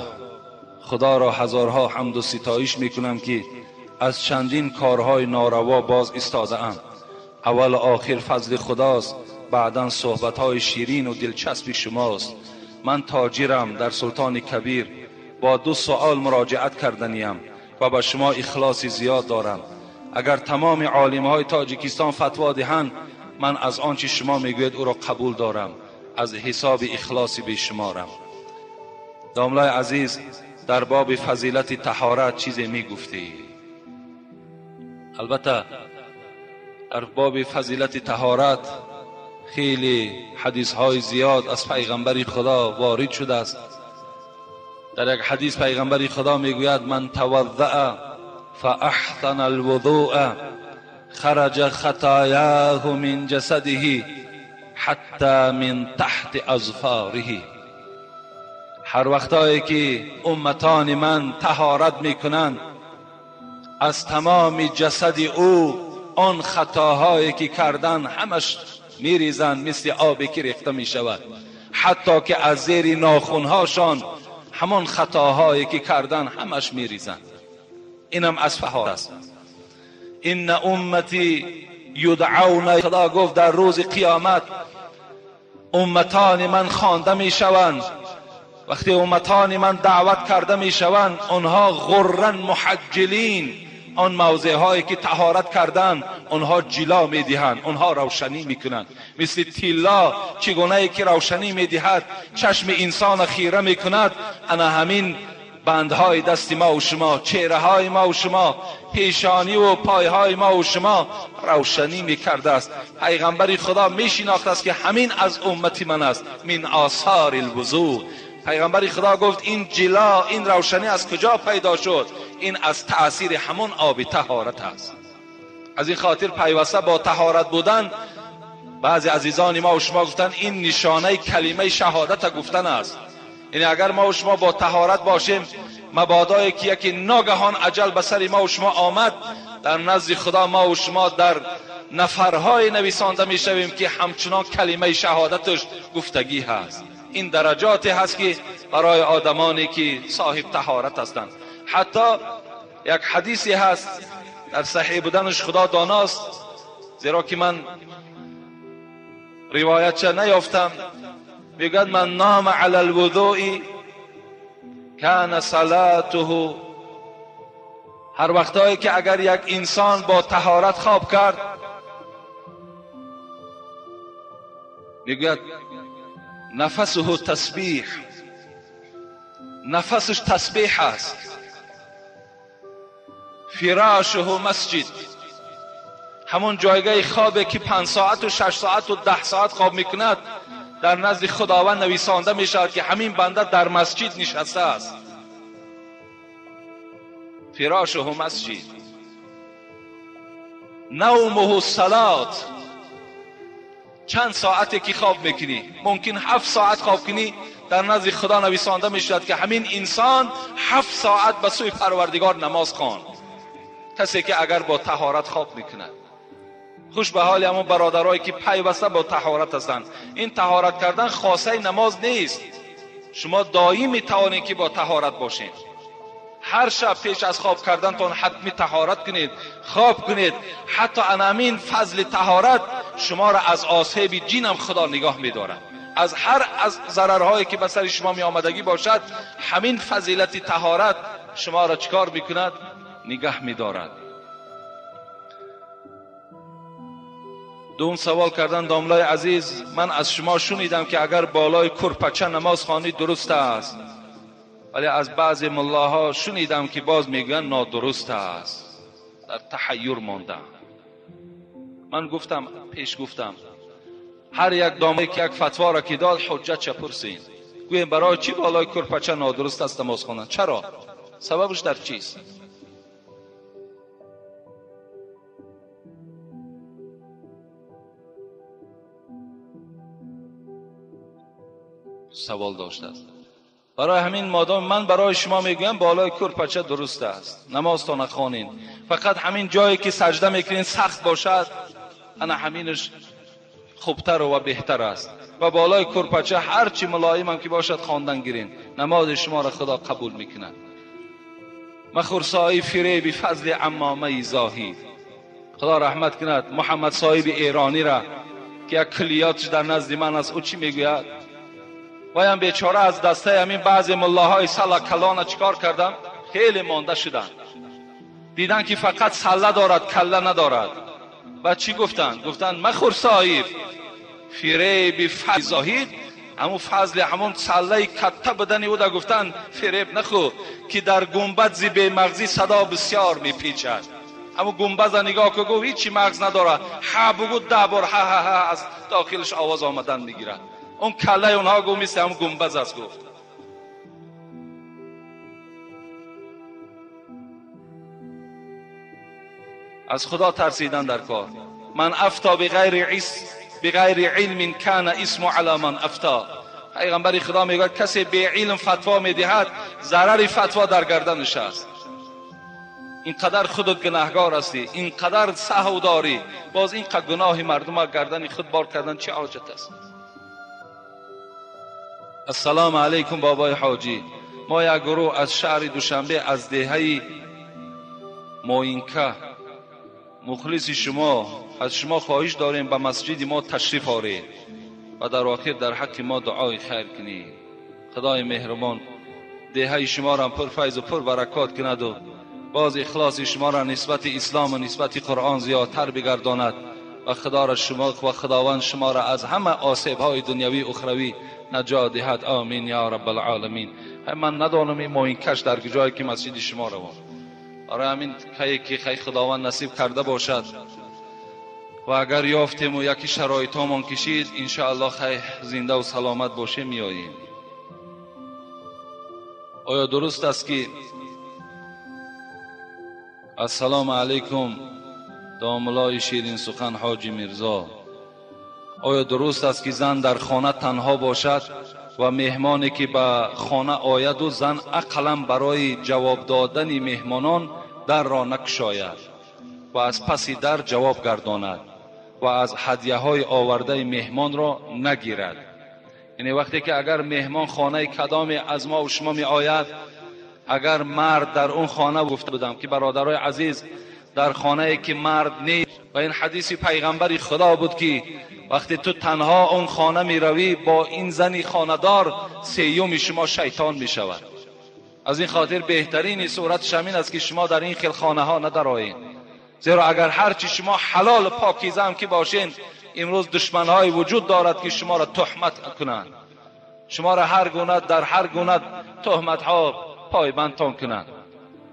خدا را هزارها حمد و ستایش میکنم که از چندین کارهای ناروا باز ایستاده ام. اول و آخر فضل خداست، بعداً صحبتهای شیرین و دلچسب شماست. من تاجرم در سلطان کبیر، با 2 سوال مراجعت کردنیم و با شما اخلاص زیاد دارم. اگر تمام عالمهای تاجیکستان فتوا دهند، من از آنچه شما میگوید او را قبول دارم، از حساب اخلاصی به شمارم. داملای عزیز، در باب فضیلت طهارت چیزی میگفتی. البته در باب فضیلت طهارت خیلی حدیث های زیاد از پیغمبر خدا وارد شده است. در یک حدیث پیغمبر خدا میگوید من توضأ فاحسن الوضوء خرج خطایاه من جسده حتی من تحت اظفاره. هر وقتایی که امتان من طهارت میکنند، از تمام جسد او آن خطاهایی که کردن همش میریزند، مثل آبی که ریخته میشود. حتی که از زیر ناخنهاشان همان خطاهایی که کردن همش میریزند. اینم از طهارت است. ان امتی یدعون، خدا گفت در روز قیامت امتان من خوانده میشوند. وقتی امتان من دعوت کرده میشوند، آنها غرن محجلین، آن موضع هایی که طهارت کردن آنها جلا میدهند، آنها روشنی میکنند. مثل طلا چگونه که روشنی میدهد، چشم انسان خیره میکند، انا همین بندهای دست ما و شما، چهره های ما و شما، پیشانی و پای های ما و شما روشنی میکرده است. پیغمبر خدا میشناخت است که همین از امتی من است، من آثار الوضوء. پیغمبر خدا گفت این جلا، این روشنی از کجا پیدا شد؟ این از تأثیر همون آب طهارت است. از این خاطر پیوسته با طهارت بودن، بعضی عزیزان ما و شما گفتن این نشانه کلمه شهادت گفتن است. یعنی اگر ما و شما با طهارت باشیم، مبادا که یکی ناگهان اجل به سر ما و شما آمد، در نزد خدا ما و شما در نفرهای نویسانده می شویم که همچنان کلمه شهادتش گفتگی هست. این درجاتی هست که برای آدمانی که صاحب طهارت هستند. حتی یک حدیثی هست در صحیح بودنش خدا داناست، زیرا که من روایتش نیافتم. میگوید من نام علی الوضوء کان صلاته، هر وقتایی که اگر یک انسان با طهارت خواب کرد، میگوید نفسه تسبیح، نفسش تسبیح است. فراشه مسجد، همون جایگاه خوابه که 5 ساعت و 6 ساعت و 10 ساعت خواب میکند، در نزد خداوند نویسانده میشود که همین بنده در مسجد نشسته است. فراشه مسجد. نومه الصلات، چند ساعتی که خواب میکنی، ممکن 7 ساعت خواب کنی، در نزد خدا نویسانده میشود که همین انسان 7 ساعت به سوی پروردگار نماز خواند. کسی که اگر با طهارت خواب میکند. خوش به حال همون برادرایی که پیوسته با طهارت هستند. این طهارت کردن خاصه نماز نیست، شما دائم میتوانید که با طهارت باشید. هر شب پیش از خواب کردنتان حتمی طهارت کنید، خواب کنید. حتی همین فضل طهارت شما را از آسیب جن هم خدا نگاه می‌دارد. از هر از ضررهایی که به سر شما می آمدگی باشد، همین فضیلت طهارت شما را چیکار میکند؟ نگاه می‌دارد. دوم سوال کردن داملای عزیز، من از شما شنیدم که اگر بالای کرپچه نماز خوانید درست است، ولی از بعضی ملاها شنیدم که باز میگن نادرست است. در تحیر ماندم. من گفتم هر یک دامه که یک فتوا را که داد حجت چپرسین، گویم برای چی بالای کرپچه نادرست است نماز خواندن؟ چرا؟ سببش در چیست؟ سوال داشته است. برای همین مادام من برای شما میگم بالای کرپچه درست است، نماز تا نخوانین. فقط همین جایی که سجده میکنین سخت باشد، انا همینش خوبتر و بهتر است. و بالای کرپچه هر چی ملایم هم که باشد خواندن گیرین، نماز شما را خدا قبول میکند. مخورسایی فریب فضل عمامه زاهی، خدا رحمت کند محمد صاحب ایرانی را که یک کلیاتش در نزد من است. او چی میگوید؟ وایم بیچاره از دسته همین بعضی ملاهای سلا کلان چیکار کردم؟ خیلی مانده شدن، دیدن که فقط سله دارد کله ندارد. و چی گفتن؟ مخور صاحب فریب فضل زاهد، همون فضل همون سله کته بدنی او دا گفتن فریب نخو که در گنبد زی به مغزی صدا بسیار میپیچد. همون گنبد نگاه که گفت هیچی مغز نداره، ها بگو 10 بار ها ها ها از داخلش آواز آمدن میگیرد. اون کله اونها گفت مثل همون گنبد است. گفت از خدا ترسیدن در کار. من افتا بغیر علم کان اسم علی من افتا. پیغمبر خدا میگه کسی به علم فتوا میدهد ضرر فتوا در گردنش است. اینقدر خودت گناهگار هستی، اینقدر سهو داری، باز اینقدر گناه مردم گردن خود بار کردن چه حاجت است؟ السلام علیکم بابای حاجی، ما یک گروه از شهر دوشنبه از دهه موینکه مخلص شما، از شما خواهش داریم به مسجد ما تشریف آورید و در آخر در حق ما دعای خیر کنید. خدای مهربان دهه شما را پر فیض و پر برکات کند و باز اخلاص شما را نسبت اسلام و نسبت قرآن زیادتر بگرداند و خداوند شما را از همه آسیب های دنیوی اخروی نجات دهد. آمین یا رب العالمین. من ندانم این موینکش در کجایی که مسجد شما رو آره همین که خی خداوند نصیب کرده باشد و اگر یافتیم و یکی شرایط هامان کشید انشاءالله خی زنده و سلامت باشه میاییم. آیا درست است که السلام علیکم داملای شیرین سخن حاجی میرزا، آیا درست است که زن در خانه تنها باشد و مهمانی که به خانه آید و زن اقلا برای جواب دادن مهمانان در را نگشاید و از پس در جواب گرداند و از هدیه های آورده مهمان را نگیرد؟ یعنی وقتی که اگر مهمان خانه کدام از ما و شما می آید، اگر مرد در اون خانه گفته بودم که برادرای عزیز در خانه که مرد نیست. و این حدیث پیغمبر خدا بود که وقتی تو تنها اون خانه می روی با این زنی خانه‌دار، سیوم شما شیطان می شود. از این خاطر بهترین صورت همین است که شما در این خیل خانه ها ندرایید، زیرا اگر هرچی شما حلال و پاکیزه هم که باشین، امروز دشمن های وجود دارد که شما را تهمت کنند، شما را در هر گونه تهمت ها پایبندتان کنند.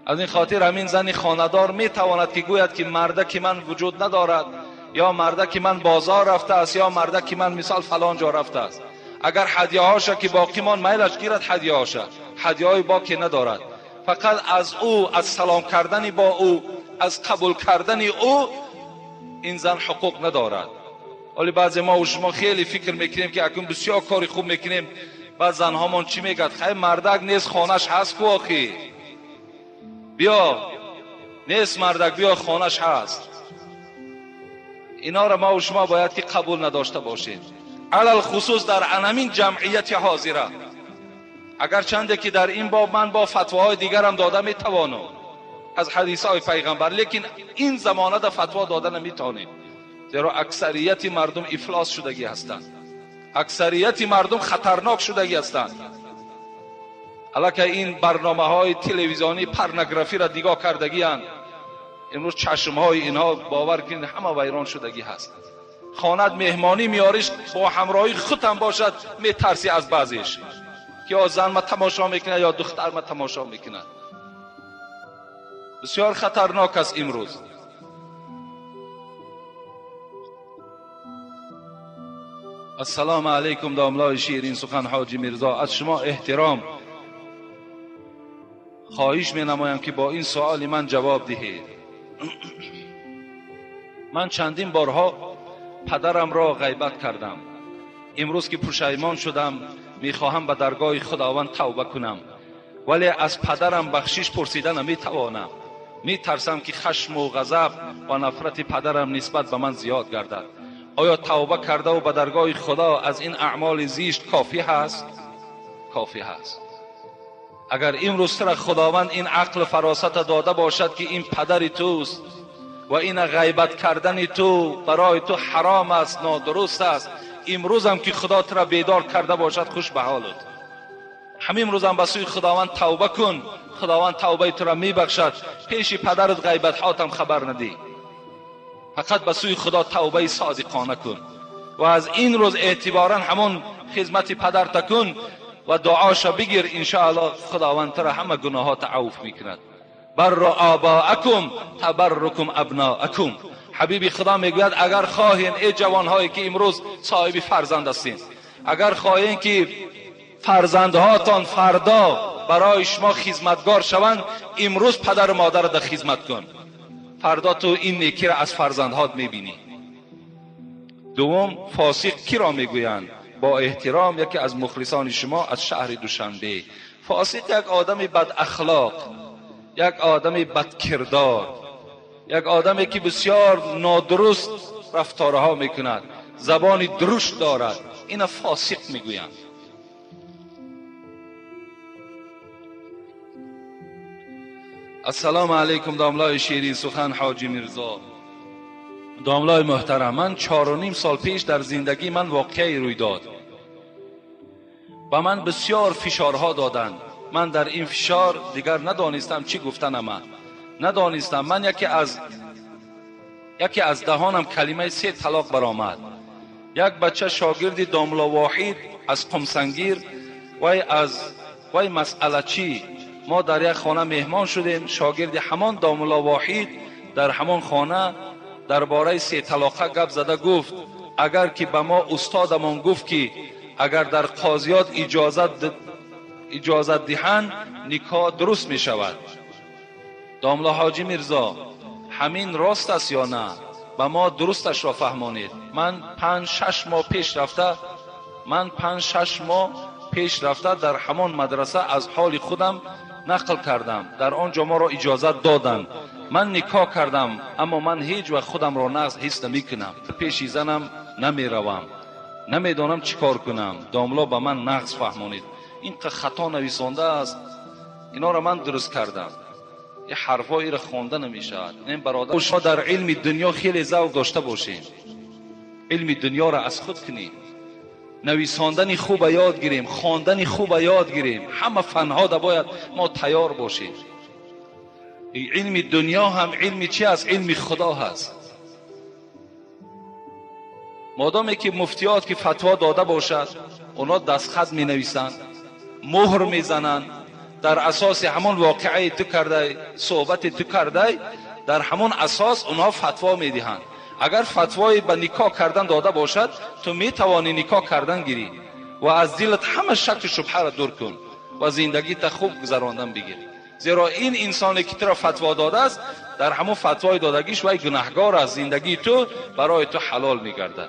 از این خاطر همین زن خانه‌دار می تواند که گوید که مرده که من وجود ندارد، یا مرده که من بازار رفته است، یا مرده که من مثال فلان جا رفته است. اگر هدیه هاشه که باقی مان میلش گیرد، هدیه هاشه هدیه های باقی ندارد. فقط از او، از سلام کردن با او، از قبول کردن او، این زن حقوق ندارد. ولی بعضی ما و شما خیلی فکر میکنیم که اکنون بسیار کاری خوب میکنیم. بعد زنهامون چی میگد؟ خیلی مردک نیست خانش هست کو آخی، بیا نیست مردک، بیا خانش هست. اینا را ما و شما باید که قبول نداشته باشیم، علل خصوص در انمین جمعیت حاضره. اگر چنده که در این باب من با فتواهای دیگر هم داده میتوانم از حدیث های پیغمبر، لیکن این زمانه در فتوا داده نمیتونیم، زیرا اکثریت مردم افلاس شدگی هستند، اکثریت مردم خطرناک شدگی هستند. البته این برنامه های تلویزیونی پورنوگرافی را دیگاه کردگی اند. امروز چشم های اینها باور کنید همه ویران شدگی هست. خانت مهمانی میاریش با همراهی خودم باشد، میترسی از بعضیش که یا زن ما تماشا میکنه یا دختر ما تماشا میکنه. بسیار خطرناک است امروز. السلام علیکم داملای شیرین سخن حاجی میرزا، از شما احترام خواهش می نمایم که با این سوال من جواب دهید. من چندین بارها پدرم را غیبت کردم. امروز که پشیمان شدم میخواهم به درگاه خداوند توبه کنم، ولی از پدرم بخشش پرسیدن نمیتوانم. میترسم که خشم و غضب و نفرت پدرم نسبت به من زیاد گردد. آیا توبه کرده و به درگاه خدا از این اعمال زشت کافی هست؟ کافی هست. اگر امروز را خداوند این عقل فراست داده باشد که این پدر توست و این غیبت کردن تو برای تو حرام است، نادرست است، امروز هم که خدا تو را بیدار کرده باشد، خوش به حالت. همین روز هم به سوی خداوند توبه کن، خداوند توبه تو را میبخشد. پیش پدرت غیبت هاتم خبر ندی، فقط به سوی خدا توبه صادقانه کن و از این روز اعتبارا همون خدمت پدرت کن و دعاشا بگیر. انشاءالله خداوند تو را همه گناهات عفو میکند. بر آباءکم تبرکم ابناءکم. حبیب خدا میگوید اگر خواهین ای جوانهایی که امروز صاحب فرزند هستین، اگر خواهین که فرزندهاتان فردا برای شما خدمتگار شوند، امروز پدر و مادر را در خدمت کن، فردا تو این نیکی را از فرزندهات میبینی. دوم، فاسق کی را میگویند؟ با احترام یکی از مخلصان شما از شهر دوشنبه. فاسق یک آدم بد اخلاق، یک آدم بد کردار، یک آدمی که بسیار نادرست رفتارها میکند، زبانی درشت دارد، این فاسق میگویند. السلام علیکم داملای شیرین سخن حاجی میرزا. داملای محترم، من 4.5 سال پیش در زندگی من واقعی روی داد. با من بسیار فشارها دادند. من در این فشار دیگر ندانستم چی گفتنم. ندانستم. من یکی از دهانم کلمه 3 طلاق برآمد. یک بچه شاگرد داملا واحد از قمسنگیر وی مسئله چی، ما در یک خانه مهمان شدیم. شاگرد همان داملا واحد در همان خانه درباره 3 طلاقه گپ زده گفت اگر که به ما استادمان گفت که اگر در قاضیات اجازت دهند نکاح درست می شود. داملا حاجی میرزا، همین راست است یا نه؟ به ما درستش را فهمانید. من 5-6 ماه پیش رفته در همان مدرسه از حال خودم نقل کردم. در آنجا ما را اجازت دادند. من نکاح کردم، اما من هیچ وقت خودم را نقض حس نمی کنم. پیش زنم نمی روم، نمیدانم چیکار کنم. داملا به من نقض فهمانید. این که خطا نویسنده است، اینا را من درست کردم. این حرفایی را خوانده نمیشه. این برادر شما در علم دنیا خیلی ذوق داشته باشین، علم دنیا را از خود کنیم، نویساندن خوب یاد گیریم، خواندن خوب یاد گیریم، همه فنها دا باید ما تیار باشیم. علم دنیا هم علم چی است؟ علم خدا هست. مادامی که مفتیات که فتوا داده باشد اونا دستخط می نویسند، مهر می زنند، در اساس همون واقعه تو کرده، صحبت تو کرده، در همون اساس اونا فتوا می دهند. اگر فتوای به نکاح کردن داده باشد تو می توانی نکاح کردن گیری و از دلت همه شک شبهه را دور کن و زندگی تا خوب گذراندن بگیر. زیرا این انسانی که تو را فتوا داده است در همون فتوای دادگیش وای گناهگار است، زندگی تو برای تو حلال می گردد.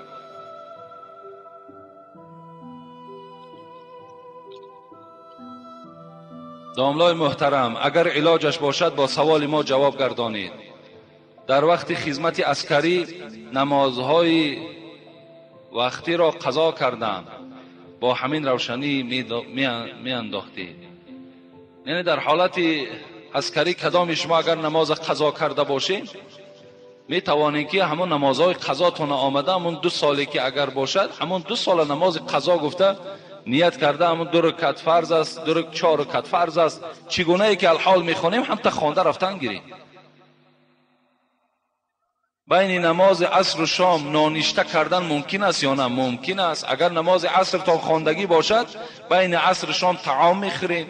داملای محترم، اگر علاجش باشد با سوال ما جواب گردانید. در وقت خدمت عسکری نمازهای وقتی را قضا کردم، با همین روشنی می انداختید. یعنی در حالت عسکری کدام شما اگر نماز قضا کرده باشین می توانید که همون نمازهای قضاتون آمده، همون 2 سالی که اگر باشد همون 2 سال نماز قضا گفته نیت کرده، همون 2 رکعت فرض است، 4 رکعت فرض است، چگونه ای که الحال میخونیم هم تا خوانده رفتن گیریم. بین نماز عصر و شام نانشته کردن ممکن است یا نه؟ ممکن است. اگر نماز عصر تا خواندگی باشد بین عصر و شام طعام میخورین،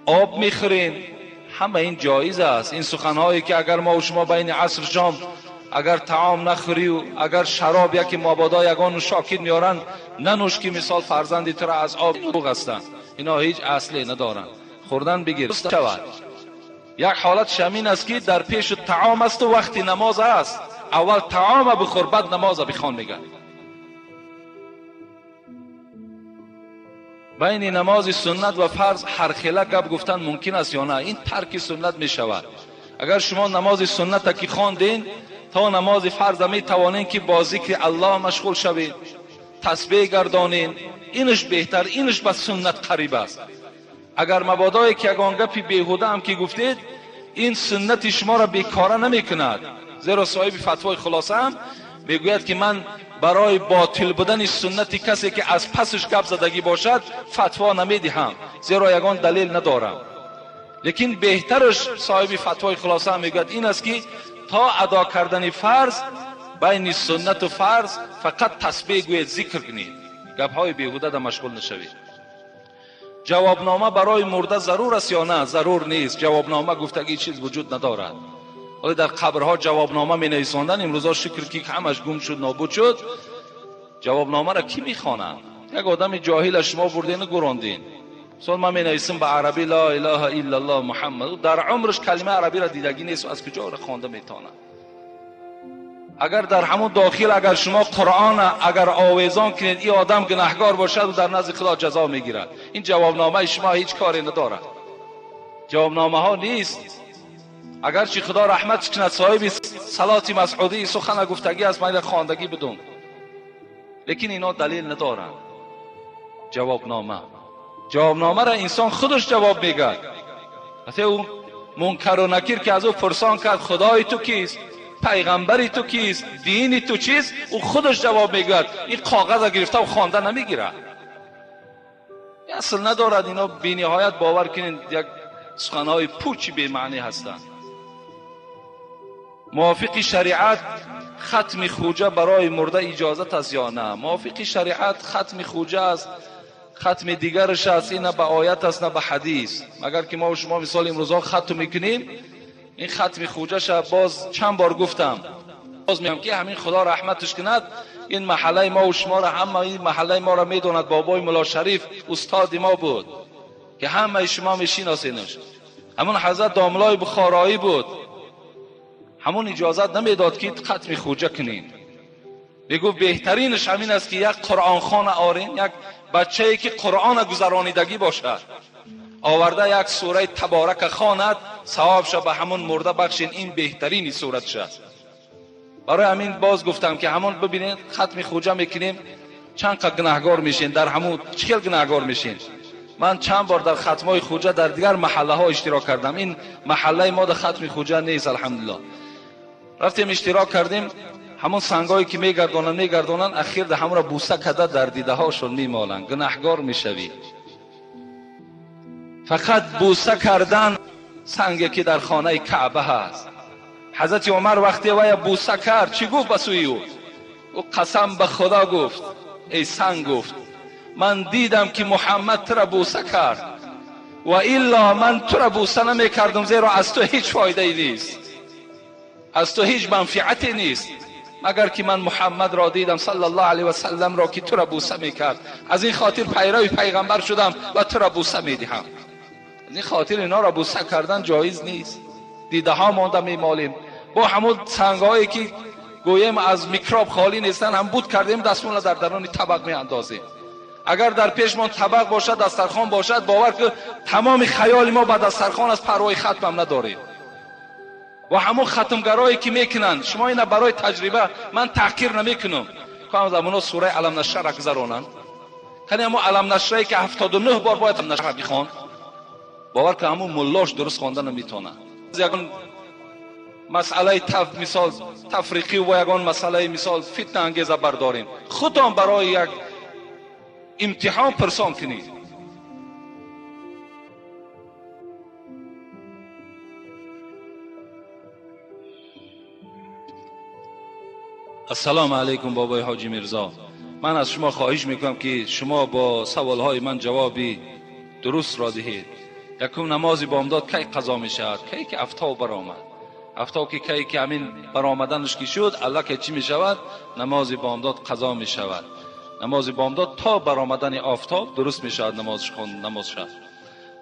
آب میخورین، همه این جایز است. این سخنهایی که اگر ما و شما بین عصر و شام اگر طعام نخوری و اگر شراب یکی مابادا یگان شاکر میارن ننوش که مثال فرزندی تو را از آب بغستن، اینا هیچ اصلی ندارن. خوردن بگیر شود. یک حالت شمین است که در پیش طعام است و وقتی نماز است، اول طعام بخور بعد نماز بخوان میگن. بین نماز سنت و فرض هر خیله گپ گفتن ممکن است یا نه؟ این ترک سنت می شود. اگر شما نماز سنت که خواندین تا نماز فرض می توانین که با ذکر الله مشغول شوید، تسبیح گردانین، اینش بهتر، اینش به سنت قریب است. اگر مبادای که یگان گپی بیهوده هم که گفتید این سنت شما را بیکاره نمی کند. زیرا صاحب فتوای خلاصه هم میگوید که من برای باطل بودن سنت کسی که از پسش گپ زدگی باشد فتوا نمیدهم، زیرا یگان دلیل ندارم. لیکن بهترش صاحب فتوای خلاصه هم میگوید این است که تا ادا کردن فرض بین سنت و فرض فقط تسبیح گوید، ذکر کنید، گپ های بیهوده در مشغول نشوید. جوابنامه برای مرده ضرور است یا نه؟ ضرور نیست. جوابنامه گفتگی چیز وجود ندارد. ولی در قبرها جوابنامه می نویساندن. امروزا شکر که همش گم شد، نابود شد. جوابنامه را کی میخوانند؟ یک آدم جاهل شما بردین و گراندین. مثلا من می نویسم به عربی لا اله الا الله محمد، در عمرش کلمه عربی را دیدگی نیست و از کجا را خوانده میتونه؟ اگر در همون داخل اگر شما قرآن اگر آویزان کنید این آدم گناهگار باشد و در نزد خدا جزا میگیرد. این جوابنامه شما هیچ کاری ندارد. جوابنامه ها نیست. اگرچه خدا رحمت کند صاحب صلات مسعودی سخن گفتگی است، من خواندگی بدون، لیکن اینا دلیل ندارند. جوابنامه را انسان خودش جواب میگه. حتی اون منکر و نکیر که از او پرسان کرد خدای تو کیست، پیغمبری تو کیست، دینی تو چیست، او خودش جواب میگه. این کاغذ گرفته و خوانده نمیگیره. اصل ندارد. اینا بی نهایت باور کنین یک سخنهای پوچی به معنی هستند. موافق شریعت ختم خوجه برای مرده اجازت است یا نه؟ موافق شریعت ختم خوجه است، ختم دیگرش است. این نه به آیت است نه به حدیث. مگر که ما و شما مثال امروزا ختم میکنیم، این ختم خوجهش باز چند بار گفتم، باز میگم که همین خدا رحمتش کند این محله ما و شما را، همه این محله ما را میدوند. بابای ملا شریف استاد ما بود که همه شما میشناسینش. همون حضرت داملای بخارایی بود، همون اجازت نمیداد که ختم خوجه کنین. بگو بهترینش همین است که یک قرآن خوان آرین، یک بچه‌ای که قرآن گذرانیدگی باشد، آورده یک سوره تبارک خواند، ثوابش به همون مرده بخشین. این بهترین صورتش است. برای همین باز گفتم که همون ببینید ختم خوجه میکنیم چند قد گناهگار میشین، در همون چقدر گناهگار میشین. من چند بار در ختمای خوجه در دیگر محله ها اشتراک کردم. این محله ما در ختم خوجه نیست الحمدلله. رفتیم اشتراک کردیم، همون سنگایی که میگردونن اخیر در همون را بوسه کده در دیده هاشون میمالن. گناهگار میشوی. فقط بوسه کردن سنگی که در خانه کعبه هست. حضرت عمر وقتی وای بوسه کرد چی گفت بسوی او قسم به خدا گفت ای سنگ گفت من دیدم که محمد تو را بوسه کرد و الا من تو را بوسه نمی کردم، زیرا از تو هیچ فایده ای نیست، از تو هیچ منفعتی نیست، مگر که من محمد را دیدم صلی الله علیه و سلم را که تو را بوسه می کرد. از این خاطر پیرو پیغمبر شدم و تو را بوسه می دهم. از این خاطر اینا را بوسه کردن جایز نیست. دیده ها مانده می مالیم با همون سنگایی که گویم از میکروب خالی نیستن، هم بود کردیم دستمون در درون طبق می اندازیم. اگر در پیشمان طبق باشد، دسترخوان باشد، باور که تمام خیال ما به دسترخوان از پروای ختم هم نداریم. و همون ختمگرایی که میکنن، شما اینا برای تجربه، من تحقیر نمیکنم، که زمانا سوره علم نشر را گذرانن، کنی همون علم نشری که 79 بار باید نشر بخوان، باور که همون ملاش درست خوانده نمیتونه. یگان مسئله مثال تفریقی و یگان مسئله مثال فتنه انگیزه برداریم، خودتان برای یک امتحان پرسان کنید. السلام علیکم بابای حاجی میرزا. من از شما خواهش میکنم که شما با سوالهای من جوابی درست را دهید. یکم نماز بامداد کی قضا میشود؟ کی که افتا برآمد، افتا که کی که همین برآمدنش که شد الله که چی میشود؟ نماز بامداد قضا میشود. نماز بامداد تا برآمدن آفتاب درست میشود نمازش خوند نماز شد.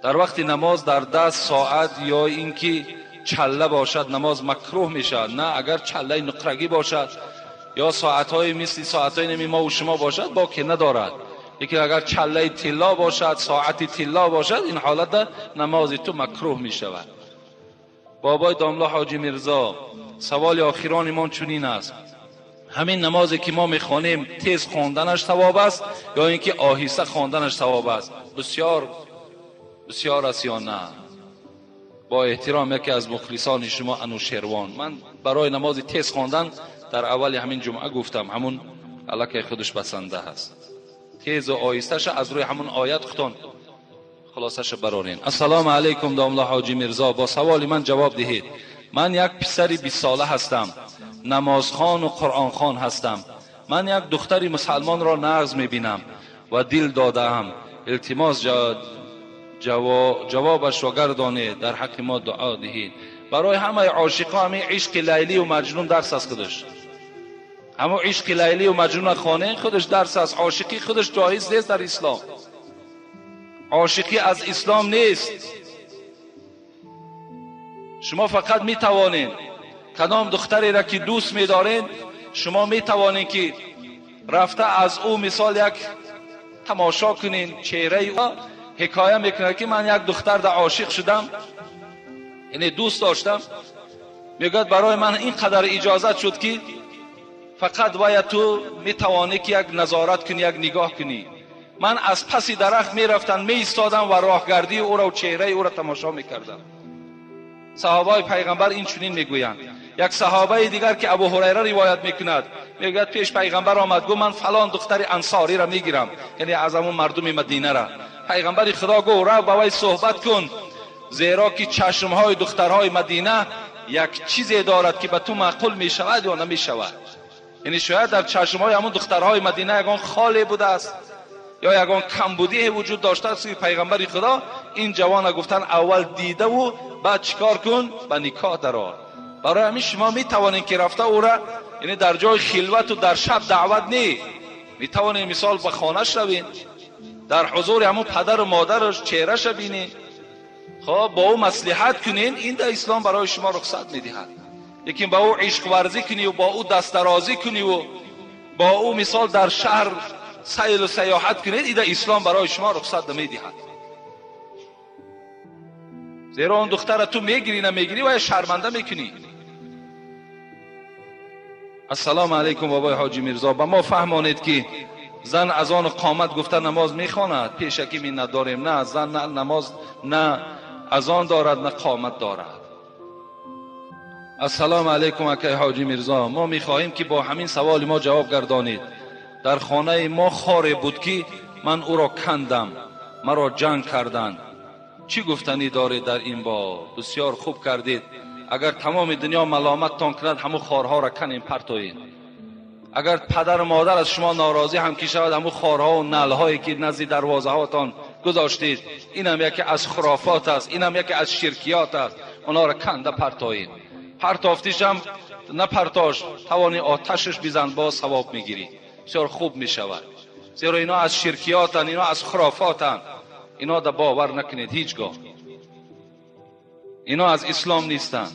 در وقت نماز در 10 ساعت یا اینکه چله باشد نماز مکروه میشود. نه اگر چله نقرگی باشد یا ساعت‌های مثل ساعت‌های نمی ما و شما باشد باکی ندارد، لیکن اگر چله طلا باشد، ساعت طلا باشد، این حالت نماز تو مکروه می شود. بابای داملا حاجی میرزا، سوال آخران ایمان چنین است: همین نمازی که ما میخوانیم تیز خواندنش ثواب است یا اینکه آهسته خواندنش ثواب است؟ بسیار است یا نه؟ با احترام یکی از مخلصان شما انوشیروان، من برای نماز تیز خواندن در اول همین جمعه گفتم، همون الله که خودش بسنده هست. تیز و آهسته‌اش از روی همون آیت خطون خلاصش برارین. السلام علیکم داملا حاجی میرزا، با سوال من جواب دهید. من یک پسر 20 ساله هستم، نمازخوان و قرآن خوان هستم. من یک دختری مسلمان را نغز میبینم و دل دادم. التماس جوابش را گردانید، در حق ما دعا دهید. برای همه عاشقا همین عشق لیلی و مجنون درس است خودش. اما عشق لیلی و مجنون خانه خودش درس است. عاشقی خودش جایز نیست در اسلام. عاشقی از اسلام نیست. شما فقط می توانید کدام دختری را که دوست می دارین، شما می توانید که رفته از او مثال یک تماشا کنین، چهره او حکایه میکنه که من یک دختر در عاشق شدم، یعنی دوست داشتم، میگه برای من این قدر اجازت شد که فقط باید تو میتوانی که یک نظارت کنی، یک نگاه کنی. من از پسی درخت میرفتم، می ایستادم و راهگردی او را و چهره او را تماشا میکردم. صحابه پیغمبر این چنین میگویند. یک صحابه دیگر که ابو هریره روایت میکند، میگه پیش پیغمبر آمد، گفت من فلان دختر انصاری را میگیرم، یعنی از همون مردم مدینه را. پیغمبر خدا گفت رو با وی صحبت کن، زیرا که چشمهای دخترهای مدینه یک چیزی دارد که به تو معقول میشود یا نمیشود. یعنی شاید در چشمهای همون دخترهای مدینه یگان خالی بوده است یا یگان کمبودی وجود داشته است. پیغمبر خدا این جوان گفتن اول دیده و بعد چیکار کن؟ به نکاح درآ. برای همین شما می توانید که رفته او را، یعنی در جای خلوت و در شب دعوت نی، می توانید مثال به خانه‌اش روین، در حضور همون پدر و مادرش چهره‌اش ببینید، خب با او مصلحت کنین. این در اسلام برای شما رخصت میدهد. لیکن با او عشق ورزی کنی و با او دست درازی کنی و با او مثال در شهر سیل و سیاحت کنید، این در اسلام برای شما رخصت نمیدهد. زیرا اون دختر تو میگیری نمیگیری و شرمنده میکنی. السلام علیکم بابای حاجی میرزا، به ما فهمانید که زن از آن قامت گفته نماز میخواند، پیشکی می نداریم. نه، زن نه نماز نه از آن دارد نه قامت دارد. السلام علیکم اکای حاجی میرزا، ما میخواهیم که با همین سوال ما جواب گردانید. در خانه ما خاری بود که من او را کندم، مرا جنگ کردند. چی گفتنی دارید در این باب؟ بسیار خوب کردید. اگر تمام دنیا ملامتتان کند همون خارها را کنیم پرتوین. اگر پدر و مادر از شما ناراضی هم که شود همون خارها و نلهایی که نزد دروازه هاتان گذاشتید، این هم یکی از خرافات است، این هم یکی از شرکیات است. اونا را کنده پرتوین. پرتافتیش هم نه پرتاش، توانی آتشش بزن با ثواب میگیری، بسیار خوب میشود. زیرا اینا از شرکیاتن، اینا از خرافاتن. اینا دا باور نکنید هیچگاه. اینا از اسلام نیستن.